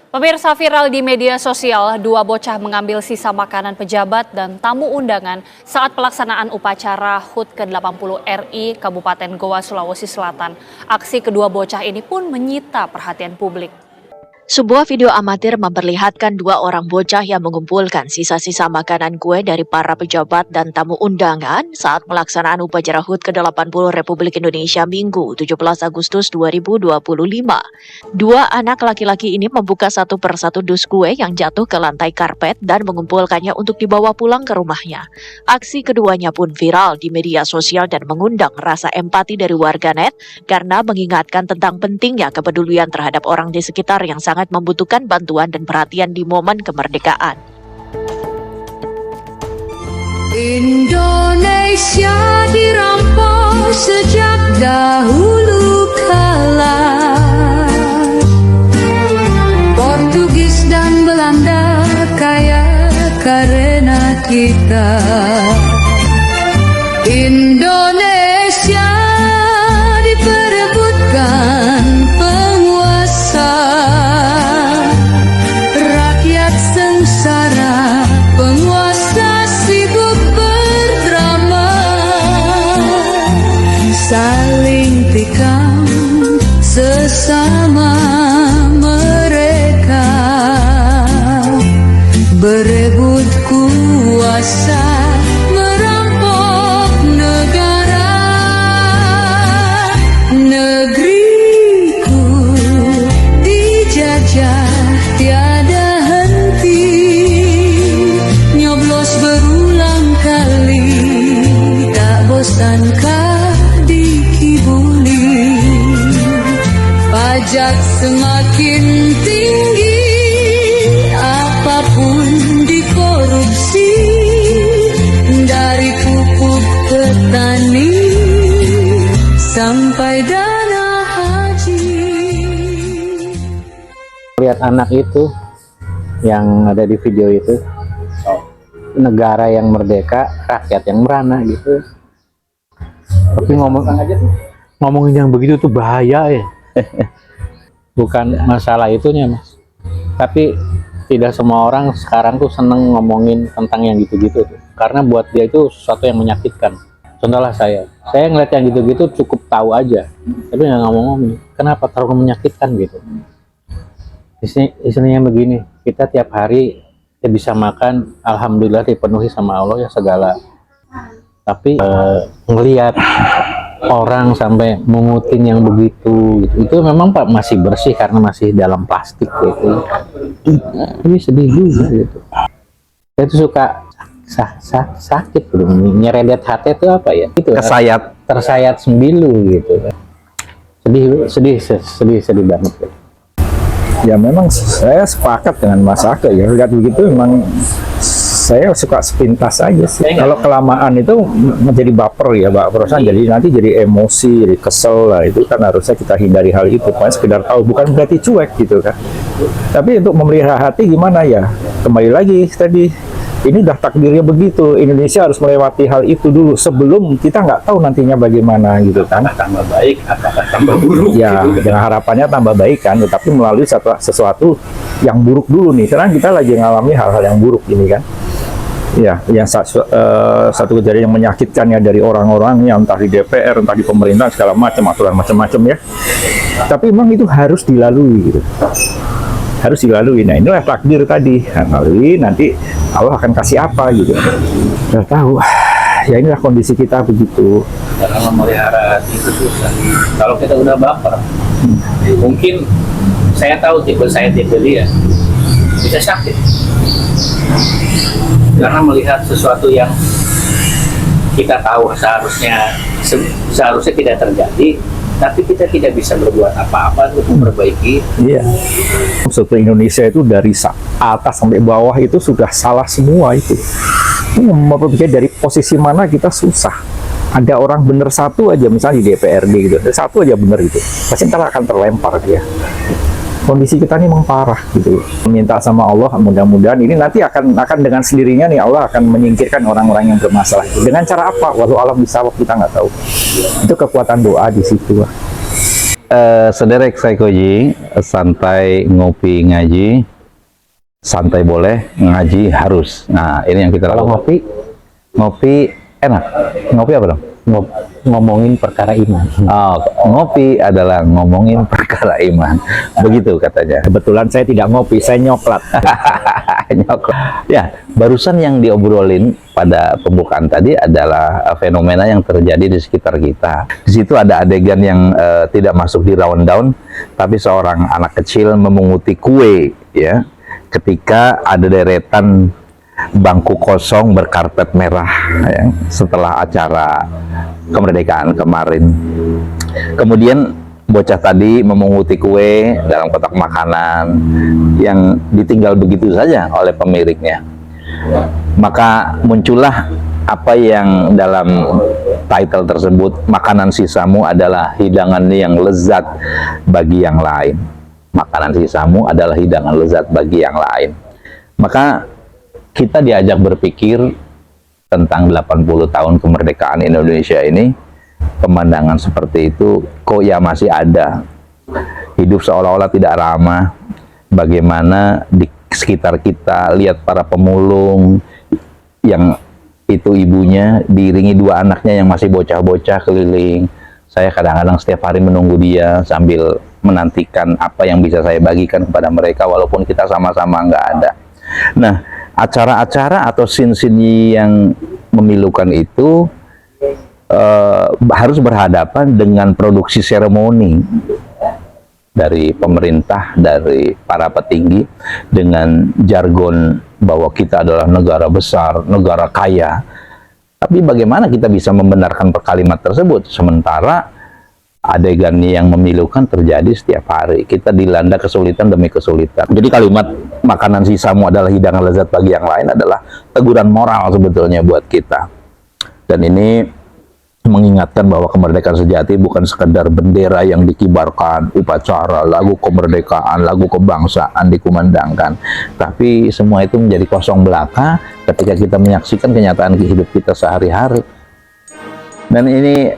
Pemirsa, viral di media sosial, dua bocah mengambil sisa makanan pejabat dan tamu undangan saat pelaksanaan upacara HUT ke-80 RI Kabupaten Goa, Sulawesi Selatan. Aksi kedua bocah ini pun menyita perhatian publik. Sebuah video amatir memperlihatkan dua orang bocah yang mengumpulkan sisa-sisa makanan kue dari para pejabat dan tamu undangan saat pelaksanaan upacara HUT ke-80 Republik Indonesia Minggu 17 Agustus 2025. Dua anak laki-laki ini membuka satu persatu dus kue yang jatuh ke lantai karpet dan mengumpulkannya untuk dibawa pulang ke rumahnya. Aksi keduanya pun viral di media sosial dan mengundang rasa empati dari warganet karena mengingatkan tentang pentingnya kepedulian terhadap orang di sekitar yang sangat membutuhkan bantuan dan perhatian di momen kemerdekaan. Indonesia dirampok sejak dahulu kala. Portugis dan Belanda kaya karena kita. Indonesia diperebutkan penguasa. Rakyat sengsara, penguasa sibuk berdrama. Saling tikam sesama mereka, berebut kuasa, merampok negara. Negeriku dijajah tiada henti, nyoblos berulang kali, tak bosankah dikibuli. Pajak semakin tinggi, apapun dikorupsi, dari pupuk petani sampai dana haji. Lihat anak itu yang ada di video itu, negara yang merdeka, rakyat yang merana gitu. Tapi ngomongin yang begitu tuh bahaya ya. Bukan masalah itunya, Mas, tapi tidak semua orang sekarang tuh seneng ngomongin tentang yang gitu-gitu tuh. Karena buat dia itu sesuatu yang menyakitkan. Contohlah saya ngeliat yang gitu-gitu cukup tahu aja, tapi nggak ngomong-ngomong. Kenapa terlalu menyakitkan gitu? Isinya begini, kita tiap hari kita bisa makan, alhamdulillah dipenuhi sama Allah ya segala. Tapi ngelihat orang sampai mengutin yang begitu gitu, itu memang Pak masih bersih karena masih dalam plastik gitu. Ini sedih juga gitu. Saya tuh suka sakit belum nyeredet hati itu apa ya? Itu tersayat sembilu gitu. Sedih banget. Gitu. Ya memang saya sepakat dengan Mas Ake ya, lihat begitu memang saya suka sepintas aja sih. Kalau kelamaan itu menjadi baper ya, baperan jadi nanti jadi emosi, jadi kesel lah, itu kan harusnya kita hindari hal itu. Pokoknya sekedar tahu, bukan berarti cuek gitu kan. Tapi untuk memelihara hati gimana ya? Kembali lagi tadi, ini udah takdirnya begitu. Indonesia harus melewati hal itu dulu sebelum kita nggak tahu nantinya bagaimana gitu kan. Tambah baik, apakah tambah buruk? Ya, gitu. Dengan harapannya tambah baik kan, tetapi melalui sesuatu yang buruk dulu nih. Sekarang kita lagi ngalami hal-hal yang buruk ini kan. Ya, yang satu kejadian yang menyakitkan ya dari orang-orang yang entah di DPR, entah di pemerintahan segala macam, aturan macam-macam ya. Tapi memang itu harus dilalui gitu. Harus dilalui. Nah, inilah takdir tadi. Lalui, nanti Allah akan kasih apa gitu. Nggak tahu. Ya inilah kondisi kita begitu. Karena memelihara hati itu susah. Kalau kita udah baper, mungkin saya tahu tipe dia bisa sakit. Karena melihat sesuatu yang kita tahu seharusnya tidak terjadi, tapi kita tidak bisa berbuat apa-apa untuk memperbaiki. Iya. Seluruh Indonesia itu dari atas sampai bawah itu sudah salah semua itu. Memperbaiki dari posisi mana kita susah. Ada orang bener satu aja misalnya di DPRD gitu, satu aja bener gitu, pasti ntar akan terlempar dia. Kondisi kita ini memang parah gitu. Minta sama Allah mudah-mudahan ini nanti akan dengan sendirinya nih Allah akan menyingkirkan orang-orang yang bermasalah. Dengan cara apa? Walau alam bisawab kita nggak tahu. Itu kekuatan doa di situ. Sederek Saikoji, santai ngopi ngaji, santai boleh, ngaji harus. Nah, ini yang kita lakukan. Ngopi enak. Ngopi apa dong? Ngomongin perkara iman. Oh, ngopi adalah ngomongin perkara iman. Begitu katanya. Kebetulan saya tidak ngopi, saya nyoklat. Ya, barusan yang diobrolin pada pembukaan tadi adalah fenomena yang terjadi di sekitar kita. Di situ ada adegan yang tidak masuk di rundown, tapi seorang anak kecil memunguti kue, ya, ketika ada deretan bangku kosong berkarpet merah, ya, setelah acara kemerdekaan kemarin. Kemudian bocah tadi memunguti kue dalam kotak makanan yang ditinggal begitu saja oleh pemiliknya. Maka muncullah apa yang dalam title tersebut, makanan sisamu adalah hidangan yang lezat bagi yang lain. Makanan sisamu adalah hidangan lezat bagi yang lain. Maka kita diajak berpikir tentang 80 tahun kemerdekaan Indonesia ini. Pemandangan seperti itu kok ya masih ada. Hidup seolah-olah tidak ramah. Bagaimana di sekitar kita lihat para pemulung yang itu ibunya diiringi dua anaknya yang masih bocah-bocah keliling. Saya kadang-kadang setiap hari menunggu dia sambil menantikan apa yang bisa saya bagikan kepada mereka walaupun kita sama-sama nggak ada. Nah, acara-acara atau scene-scene yang memilukan itu harus berhadapan dengan produksi seremoni dari pemerintah, dari para petinggi, dengan jargon bahwa kita adalah negara besar, negara kaya. Tapi bagaimana kita bisa membenarkan kalimat tersebut sementara adegan yang memilukan terjadi setiap hari? Kita dilanda kesulitan demi kesulitan. Jadi kalimat makanan sisamu adalah hidangan lezat bagi yang lain adalah teguran moral sebetulnya buat kita. Dan ini mengingatkan bahwa kemerdekaan sejati bukan sekedar bendera yang dikibarkan, upacara, lagu kemerdekaan, lagu kebangsaan dikumandangkan, tapi semua itu menjadi kosong belaka ketika kita menyaksikan kenyataan hidup kita sehari-hari. Dan ini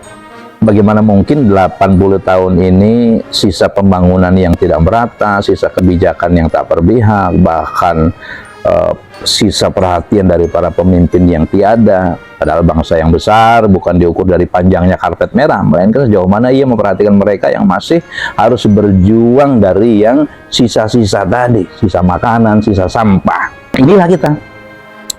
bagaimana mungkin 80 tahun ini sisa pembangunan yang tidak merata, sisa kebijakan yang tak berpihak, bahkan sisa perhatian dari para pemimpin yang tiada. Padahal bangsa yang besar bukan diukur dari panjangnya karpet merah, melainkan sejauh mana ia memperhatikan mereka yang masih harus berjuang dari yang sisa-sisa tadi, sisa makanan, sisa sampah. Inilah kita.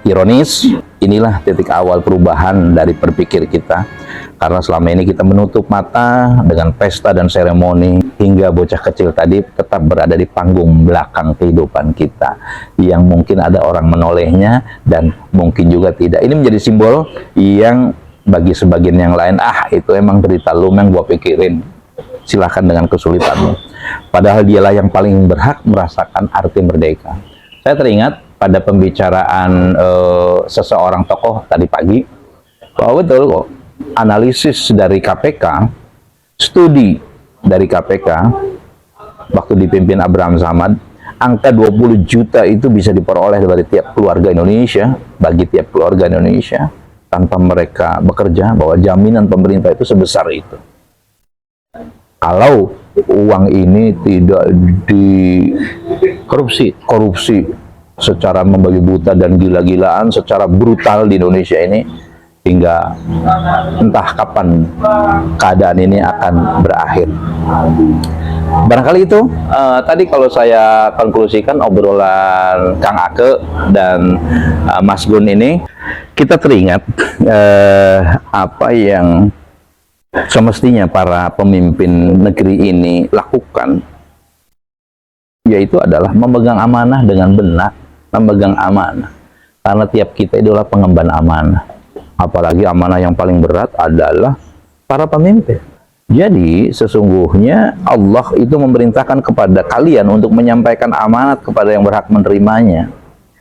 Ironis, inilah titik awal perubahan dari berpikir kita. Karena selama ini kita menutup mata dengan pesta dan seremoni, hingga bocah kecil tadi tetap berada di panggung belakang kehidupan kita, yang mungkin ada orang menolehnya dan mungkin juga tidak. Ini menjadi simbol yang bagi sebagian yang lain, itu emang derita lu yang gua pikirin, silahkan dengan kesulitanmu. Padahal dialah yang paling berhak merasakan arti merdeka. Saya teringat pada pembicaraan seseorang tokoh tadi pagi, bahwa betul kok, analisis dari KPK, studi dari KPK, waktu dipimpin Abraham Samad, angka 20 juta itu bisa diperoleh dari tiap keluarga Indonesia, bagi tiap keluarga Indonesia, tanpa mereka bekerja, bahwa jaminan pemerintah itu sebesar itu. Kalau uang ini tidak korupsi secara membagi buta dan gila-gilaan, secara brutal di Indonesia ini, hingga entah kapan keadaan ini akan berakhir. Barangkali itu tadi kalau saya konklusikan obrolan Kang Ake dan Mas Gun ini, kita teringat apa yang semestinya para pemimpin negeri ini lakukan, yaitu adalah memegang amanah dengan benar, memegang amanah. Karena tiap kita adalah pengemban amanah. Apalagi amanah yang paling berat adalah para pemimpin. Jadi sesungguhnya Allah itu memerintahkan kepada kalian untuk menyampaikan amanat kepada yang berhak menerimanya.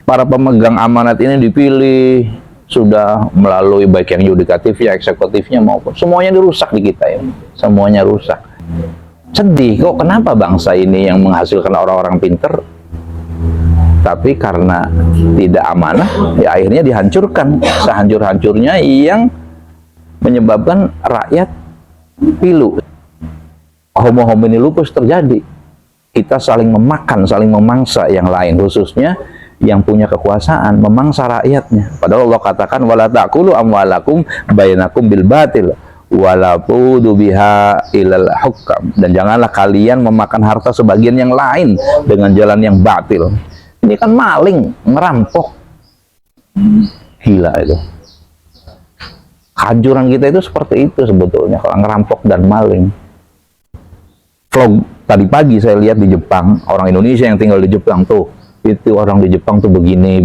Para pemegang amanat ini dipilih sudah melalui baik yang yudikatifnya, eksekutifnya maupun semuanya dirusak di kita ini. Semuanya rusak. Sedih kok, kenapa bangsa ini yang menghasilkan orang-orang pinter, tapi karena tidak amanah, ya akhirnya dihancurkan sehancur-hancurnya, yang menyebabkan rakyat pilu. homo homini lupus terjadi. Kita saling memakan, saling memangsa yang lain, khususnya yang punya kekuasaan, memangsa rakyatnya. Padahal Allah katakan, wala ta'kulu amwalakum bainakum bil batil wala tudu biha ilal hukam. Dan janganlah kalian memakan harta sebagian yang lain dengan jalan yang batil. Ini kan maling, merampok. Gila itu. Kehancuran kita itu seperti itu sebetulnya, kalau ngerampok dan maling. Vlog tadi pagi saya lihat di Jepang, orang Indonesia yang tinggal di Jepang tuh, itu orang di Jepang tuh begini,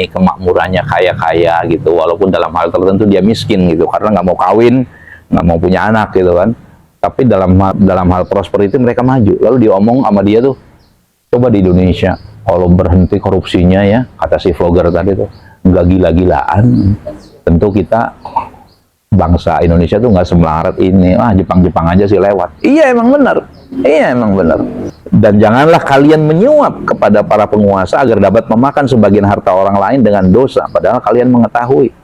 kemakmurannya kaya-kaya gitu, walaupun dalam hal tertentu dia miskin gitu, karena nggak mau kawin, nggak mau punya anak gitu kan. Tapi dalam hal prosperity mereka maju. Lalu diomong sama dia tuh, coba di Indonesia, kalau berhenti korupsinya ya, kata si vlogger tadi tuh, nggak gila-gilaan. Tentu kita bangsa Indonesia tuh nggak semelarat ini, Jepang-Jepang aja sih lewat. Iya emang benar, Dan janganlah kalian menyuap kepada para penguasa agar dapat memakan sebagian harta orang lain dengan dosa, padahal kalian mengetahui.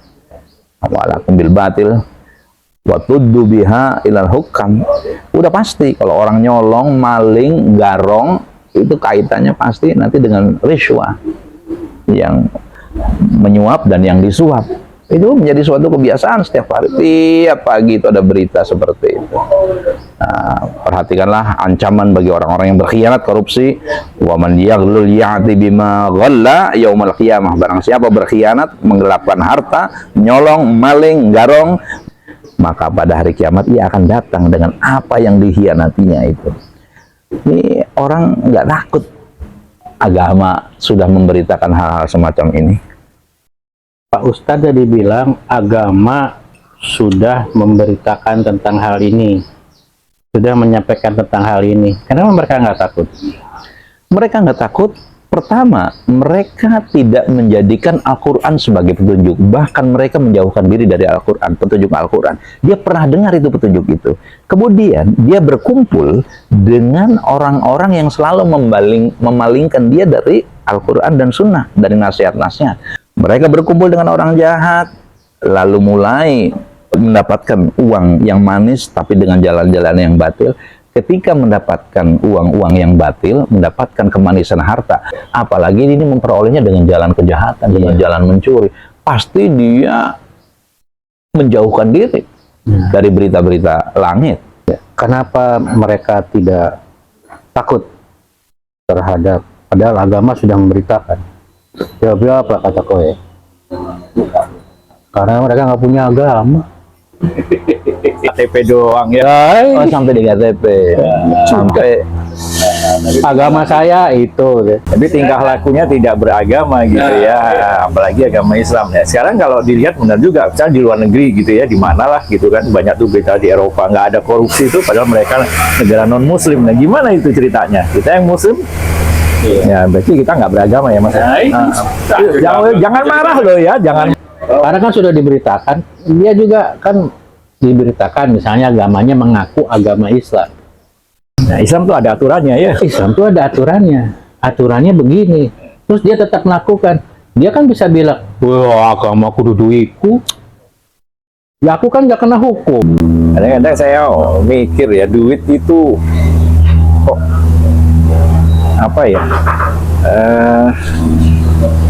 Walakum bil batil wa tuddu biha ilal hukam. Udah pasti kalau orang nyolong, maling, garong, itu kaitannya pasti nanti dengan riswah, yang menyuap dan yang disuap. Itu menjadi suatu kebiasaan setiap hari, tiap pagi itu ada berita seperti itu. Nah, perhatikanlah ancaman bagi orang-orang yang berkhianat, korupsi. Wa man yaghlul ya'ti bima ghalla yaumal qiyamah. Barang siapa berkhianat, menggelapkan harta, nyolong, maling, garong, maka pada hari kiamat ia akan datang dengan apa yang dikhianatinya itu. Ini orang nggak takut. Agama sudah memberitakan hal-hal semacam ini. Pak Ustadz tadi bilang agama sudah memberitakan tentang hal ini, sudah menyampaikan tentang hal ini. Kenapa mereka nggak takut? Mereka nggak takut. Pertama, mereka tidak menjadikan Al-Quran sebagai petunjuk. Bahkan mereka menjauhkan diri dari Al-Quran, petunjuk Al-Quran. Dia pernah dengar itu petunjuk itu. Kemudian dia berkumpul dengan orang-orang yang selalu memalingkan dia dari Al-Quran dan Sunnah, dari nasihat-nasihat. Mereka berkumpul dengan orang jahat, lalu mulai mendapatkan uang yang manis, tapi dengan jalan-jalan yang batil. Ketika mendapatkan uang-uang yang batil, mendapatkan kemanisan harta, apalagi ini memperolehnya dengan jalan kejahatan, dengan jalan mencuri, pasti dia menjauhkan diri dari berita-berita langit. Kenapa mereka tidak takut terhadap, padahal agama sudah memberitakan? Jawabnya apa kata kowe? Karena mereka nggak punya agama. KTP doang ya. Oh, sampai di KTP. Sampai Agama saya itu. tapi tingkah lakunya tidak beragama gitu ya, apalagi agama Islam ya. Sekarang kalau dilihat benar juga, misalnya di luar negeri gitu ya, di mana lah gitu kan, banyak tuh berita di Eropa nggak ada korupsi itu, padahal mereka negara non Muslim. Nah gimana itu ceritanya? Kita yang Muslim, ya berarti kita nggak beragama ya mas. Jangan marah loh ya, jangan. Karena kan sudah diberitakan, dia juga kan diberitakan misalnya agamanya mengaku agama Islam. Nah, Islam tuh ada aturannya ya. Islam tuh ada aturannya. Aturannya begini. Terus dia tetap melakukan. Dia kan bisa bilang, wah agama aku duduiku. Ya aku kan nggak kena hukum. Kadang-kadang saya mikir ya, duit itu kok apa ya?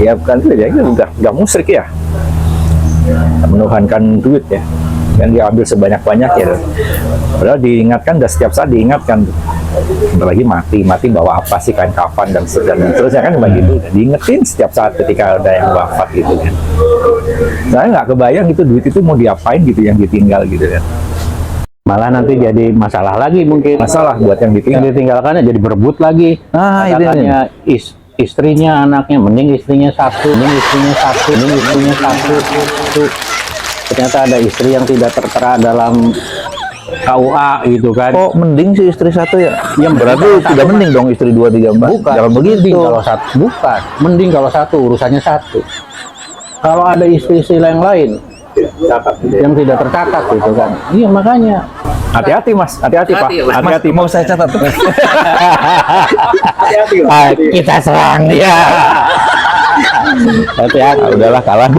Ya bukan itu ya, nggak musyrik ya. Menuhankan duit ya. Kan dia ambil sebanyak-banyak ya. Padahal diingatkan, dan setiap saat diingatkan. Bentar lagi mati bawa apa sih, kain kafan dan seterusnya kan begitu. Diingetin setiap saat ketika ada yang wafat gitu kan. Saya nggak kebayang itu duit itu mau diapain gitu yang ditinggal gitu kan. Malah nanti jadi masalah lagi mungkin. Masalah buat yang ditinggal. Yang ditinggalkannya jadi berebut lagi. Katakannya istrinya, anaknya, mending istrinya satu, mending istrinya satu, mending istrinya satu. Ternyata ada istri yang tidak tertera dalam KUA gitu kan. Oh mending si istri satu ya? Yang berarti tidak mending dong istri 2, 3, 4. Bukan. Jangan begitu. Mending kalau satu. Bukan. Mending kalau satu, urusannya satu. Kalau ada istri-istri yang lain yang tidak tercatat gitu kan. Iya makanya. Hati-hati mas, hati-hati pak. Hati-hati, mau saya catat. Hati-hati. Kita serang ya. Hati-hati. Udahlah kalah.